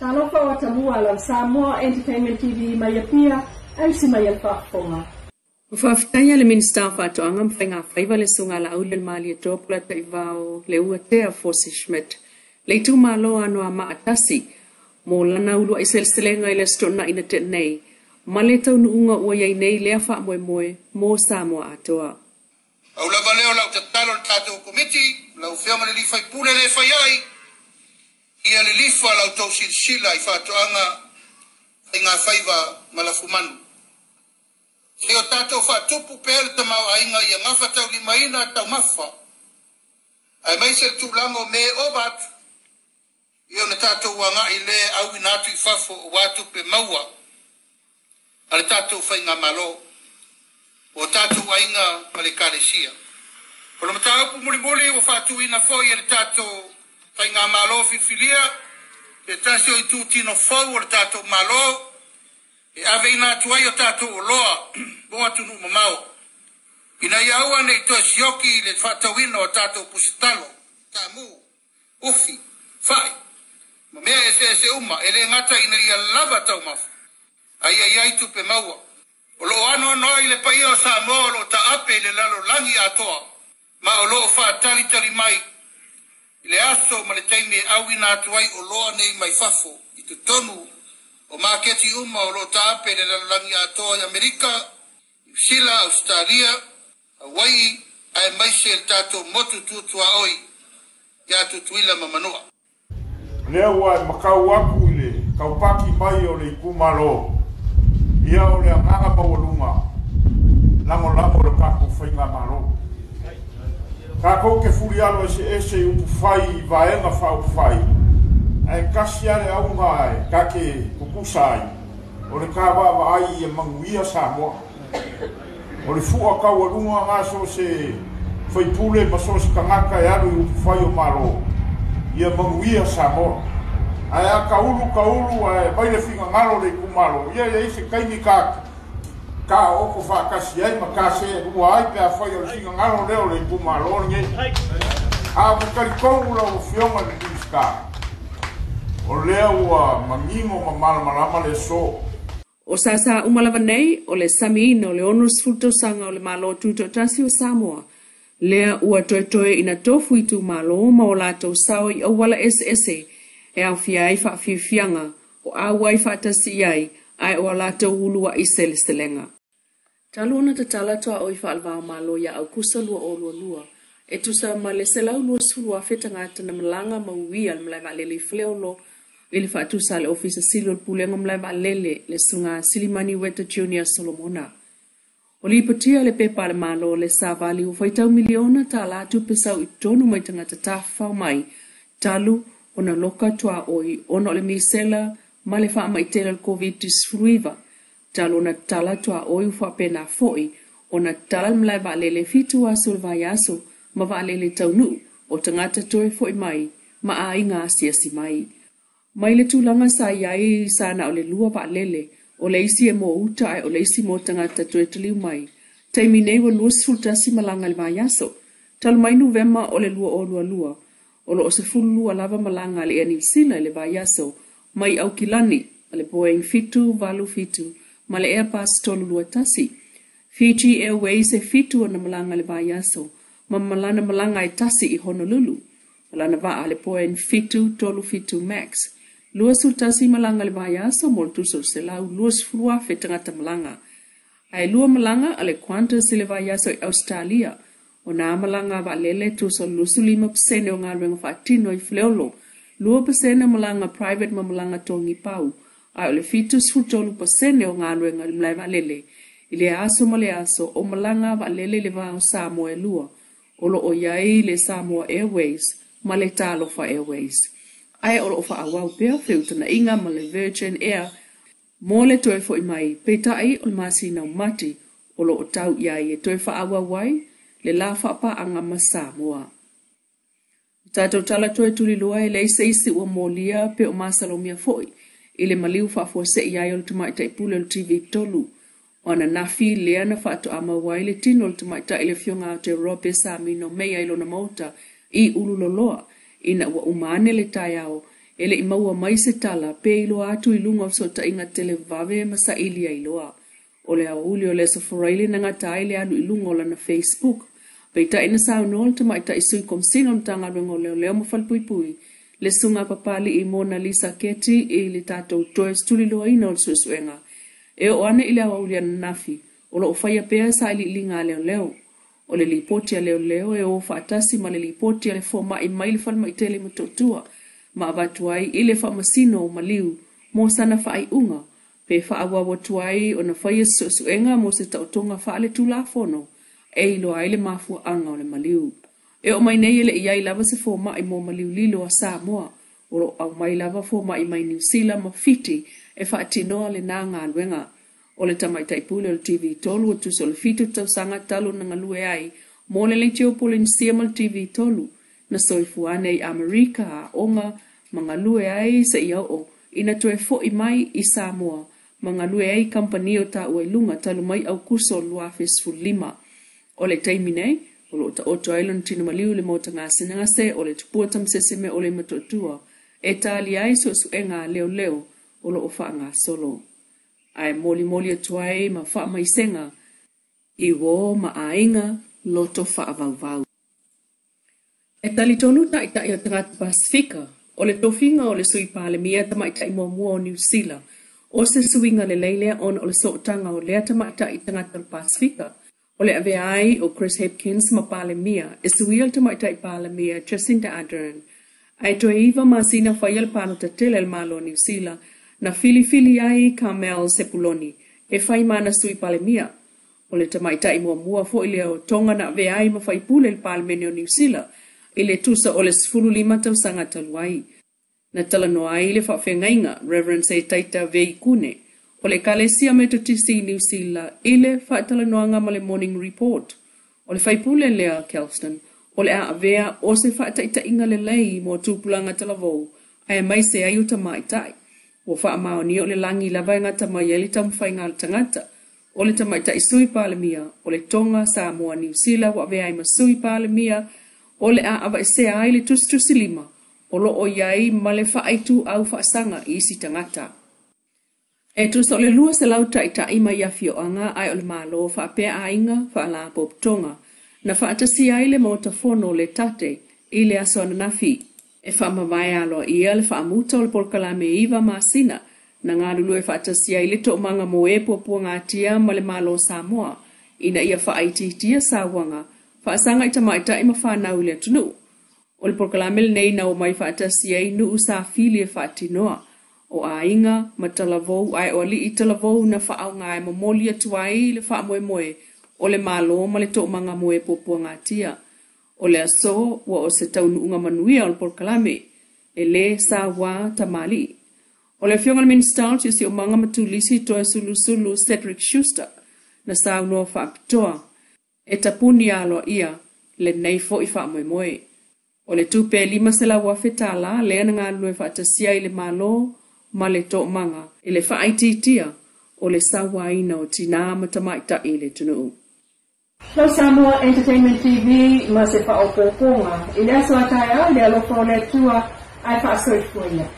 Sanofa wa Samoa la Samoa Entertainment TV mayapia ay si mayalpafonga. Ufaftaya le minister fatoanga mfenga faiva le sunga la ulel mali topla taivao le uatea Schmidt. Le tu malo ano ama atasi mo lana ulu isel selenga ile stona ina tenei. Maleta ununga uaya nei le fa moe mo Samoa atoa. Au la valeo la utatalo tato komiti la ufiama le fai pule le fai ai. Ia le lifa la utau silsila i fatoanga inga faiva malafumanu. Leo tato fa tupu pele tamau ainga ia ngafa tau limaina tau mafa. Ai maise tu lango me obat. Io ne tato wanga ile au inatu i fafo watu pe maua. Ale tato fa inga malo. O tato wa inga malekalesia. Kono matau pu mulimuli o fatu ina foi ele tato fa inga malo fifilia. E tasio i tu tino fau o tato malo. E ave ina tuai o tato o loa, boa tunu mamao. Ina iaua nei toa sioki le whatawina o tato pusitalo, tamu, ufi, fai. Ma mea e se uma, ele ngata ina ia lava tau mafu. Ai tu pe maua. O lo ano noi le paia o Samoa lo ta ape le lalo langi atoa. Ma o lo whaatali tali mai. Ile aso ma le teime au ina tuai o loa nei mai fafo, i tu tonu. O maketi uma o lo tape le langi atoa i Amerika, Sila, Australia, Hawaii, ai maise el tato motu tutua oi, ia tutuila mamanua. Leo wa makau aku ile, kaupaki mai o le ikumalo, ia o le anganga mawalunga, lango le kako whainga malo. Kako ke furialo ese upu fai, vaenga whau fai. Ai kasi ale au mai kake kukusai o le kawa ai e manguia Samoa o le fu'a kaulunga ngaso se foi pule maso se kangaka e alu fai o malo ia manguia Samoa ai a kaulu ai vai le finga ngalo le kumalo ia se kaini ka o ko fa kasi ai makase o ai pe fai o finga ngalo le kumalo nge a bukari kongu la o fioma le diska. O lea ua mangingo malama le so. O sasa umalava nei o le samino le onus fulto sanga o le malo tuto tasi o Samoa. Lea ua toe ina tofu itu malo ma o lato sao i awala ese e au fiai fa fianga o awai fa tasi ai o lato ulua isel stelenga. Taluna tatala toa o ifa alva malo ya au kusa lua o lua. E tusa ma le selau lua sulua feta ngata na malanga mauia al mlai valele fleolo ele fatu sale ofisa silol pulengo mlai valele le sunga Silimani Weta Junior Solomona. O li patia le pepa le malo le savali u faitau miliona ta la tu pesau i tonu mai tangata tafa mai talu ona loka toa oi ona le misela ma le faa mai tela COVID-19 talu na tala toa oi ufa pena foi ona tala mlai valele fitu wa sulvayaso ma valele taunu o tangata toi foi mai ma a inga siasi mai. Mai le tulanga sa iai sana o le lua valele o le isi e mo uta o le isi mo tangata toi taliu mai. Taimi nei wa lua sultasi malanga le vayaso. Tal mai Novemba o le lua o lo se fulu lua lava malanga le eni sila le vayaso mai au kilani le Boeing fitu valu fitu ma le Airbus tolu lua tasi. Fiji Airways e fitu o na malanga le vayaso. Malana malanga i tasi i Honolulu. Malana va le Boeing fitu tolu fitu max. Lua sultasi malanga le vayaso moltu so se lau lua sfrua fetangata malanga. Ai lua malanga ale Qantas le vayaso i Australia. O na malanga va lele tu so lusu 5% o ngā renga whaatino i fleolo. Lua pasena malanga private ma malanga tongi pau. Ai ole fitu sfutolu pasene o ngā renga mlai va lele. Ile aso ma le aso o malanga va lele le va o Samoa e lua. Olo o iai le Samoa Airways ma le Talofa Airways. Ai olo fa awau pea filter na inga ma le Virgin Air. Mo le toe fo i mai, peita ai o masi na mati, olo o tau iai e toe fa awawai, le la fa pa anga ma Samoa. Tato tala toe tuli lua e le isi ua molia pe o masalomia foi, ile maliu fa fo se iai o le tumaita i pule o TV tolu. Ona nafi lea na fa to ama wai le tino le tumaita ile fionga o te Europe sa mino mea ilo na mauta i ululoloa. Ina ua umane le tai au ele imaua mai se tala pe iloa atu ilunga so ta inga tele vave masa ilia iloa. Ole a uli ole sa foraili na ngata ile alu ilunga ola na Facebook. Peita ina sa unol ta maita isui komsino mtanga rengo leo leo mafalpuipui. Le sunga papali i Mona Lisa Keti i le tatou toe stuli loa ina o suenga. E o ane ile awa uli nafi. Ola o faya pea sa ili linga leo leo. O le lipoti a leo leo e o faatasi ma le lipoti a le foma i maili falma i tele matotua. Ma abatuai ile fa masino o maliu mo sana fa ai unga. Pe fa awa watuai o na faya suenga mo se tautonga fa ale tula fono. E ilo aile mafua anga o le maliu. E o mai nei ele iai lava se foma i mo maliu lilo a Samoa. O au mai lava foma i mai New Zealand ma fiti e fa atinoa le nanga alwenga. O le tamaita ipule o le TV tolu o tuso le fitu tau sanga talo na ngalue ai. Mo le leitio pole ni siama le TV tolu. Na soifuane i Amerika a onga mangalue ai sa ia o. Ina toe fo i mai i Samoa. Mangalue ai kampani o ta ua ilunga talu mai au kuso lua fesfu 5. O le taimi nei, o lo ta oto ailon tino maliu le mota ngā sinangase o le tupua tamseseme o le matotua. E tali ai so suenga leo leo o lo ofa ngā solo. Ai moli atuai ma wha maisenga, i wo ma ainga loto wha avau. E tali tonu ta ita i o tangata Pasifika, o le tofinga o le sui pale mia tama ita i mua o New Zealand, o se suinga le leilea on o le sootanga o lea tama ita i tangata Pasifika, o le ave ai o Chris Hopkins ma pale mia, e suial tama ita i pale mia Jacinda Ardern. Ai to iwa ma sina whaial pano ta tele el malo New Zealand, na fili ai Carmel Sepuloni, e whai mana sui pale mia. O le tamaita i mua fo ile o tonga na ve ai ma whai pule il pale mene o New Zealand, ile tusa o le 15 tau sanga taluai. Na tala no ai le whawhengainga, Reverend se taita vei kune, o le kalesia metotisi New Zealand, ile whaatala noanga ma le Morning Report. O le whai pule lea Kelston, o le a avea o se whaataita inga le lei mo tūpulanga talavou, ai mai se ai uta maitai. O wha amao ni o le langi lava ngata mai eli tamwhai ngā tangata. O le tamaita i sui pāle mia, o le tonga Samoa New Zealand wa vea i masui pāle mia, o le a ava se ai le tusi lima, o lo o iai ma le wha aitu au wha sanga i isi tangata. E tusa o le lua se lauta i ta ima iafi o anga ai o le malo wha pea a inga wha la pop tonga, na wha atasi ai le mota fono le tate i le aso nafi. E whamawai alo ia le whaamuta o le polkalame iwa maasina, na ngā lulu e whaatasia i leto o manga mo e pua ngā tia ma le malo Samoa, ina ia whaaititia sāwanga, whaasanga i tamaita i ma whanau le atunu. O le polkalame le nei na o mai whaatasia i nuu sa fili e whaatinoa, o a inga ma talavou ai o li i talavou na whaau ngā e mamoli atuai le whaamoe o le malo ma le to manga mo e pua ngā tia. O le aso wa o se taunu unga manuia o le polkalame, e le sa wā tamali. O le fionga minister si o manga matulisi toa sulu Cedric Schuster, na sa unua whaapitoa, e tapuni alo ia le neifo i whaamoe. O le tupe 5 se la wafetala, lea na ngā lue whaatasia i le malo, ma le to manga, i le whaaititia, o le sa wā ina o tina matamaita i le tunu. Lo Samoa Entertainment TV ma se pa o konga. Ile aso ataya le alo fo le tua ai fa so fuia.